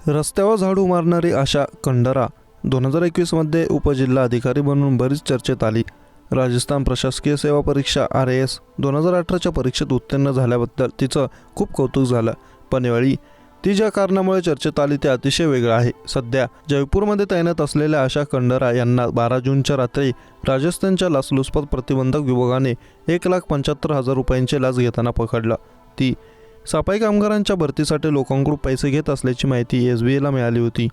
रस्त्यावर झाडू मारणारी आशा खंडारा 2021मध्ये उपजिल्हा अधिकारी बनून बरीच चर्चेत आली. राजस्थान प्रशासकीय सेवा परीक्षा RAS 2018च्या परीक्षेत उत्तीर्ण झाल्याबद्दल तिचं खूप कौतुक झालं. पण यावेळी ती ज्या कारणामुळे चर्चेत आली ते अतिशय वेगळं आहे. सध्या जयपूरमध्ये तैनात असलेल्या आशा खंडारा यांना 12 जूनच्या रात्री राजस्थानच्या लाचलुचपत प्रतिबंधक विभागाने 1,75,000 रुपयांची लाच घेताना पकडलं. ती सफाई कामगारांच्या भरतीसाठी लोकांकडून पैसे घेत असल्याची माहिती SBIला मिळाली होती.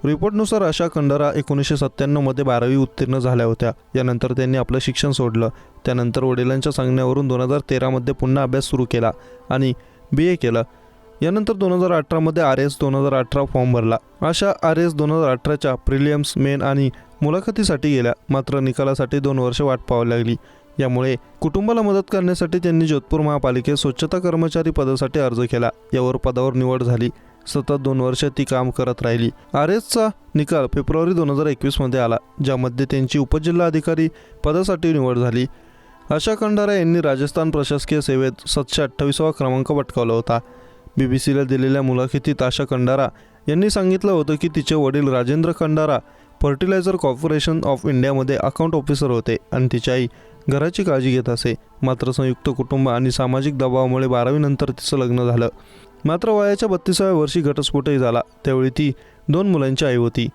रिपोर्टनुसार आशा खंडारा 1997मध्ये 12वी उत्तीर्ण झाल्या होत्या. यानंतर त्यांनी आपलं शिक्षण सोडलं. त्यानंतर वडिलांच्या सांगण्यावरून 2013मध्ये पुन्हा अभ्यास सुरू केला आणि BA केलं. यानंतर 2018मध्ये RAS 2018 फॉर्म भरला. आशा RAS 2018च्या प्रिलियम्स, मेन आणि मुलाखतीसाठी गेल्या. मात्र निकालासाठी 2 वर्ष वाट पाहावी लागली. यामुळे कुटुंबाला मदत करण्यासाठी त्यांनी जोधपूर महापालिकेत स्वच्छता कर्मचारी पदासाठी अर्ज केला. यावर पदावर निवड झाली. सतत 2 वर्ष ती काम करत राहिली. RASचा निकाल फेब्रुवारी 2021मध्ये आला, ज्यामध्ये त्यांची उपजिल्हा अधिकारी पदासाठी निवड झाली. आशा खंडारा यांनी राजस्थान प्रशासकीय सेवेत 728वा क्रमांक पटकावला होता. BBCला दिलेल्या मुलाखतीत आशा खंडारा यांनी सांगितलं होतं की तिचे वडील Rajendra Khandara fertilizer corporation of इंडियामध्ये अकाउंट ऑफिसर होते आणि तिची आई घराची काळजी घेत असे. मात्र संयुक्त कुटुंब आणि सामाजिक दबावामुळे 12वी नंतर तिचं लग्न झालं. मात्र वयाच्या 32व्या वर्षी घटस्फोटही झाला. त्यावेळी ती 2 मुलांची आई होती.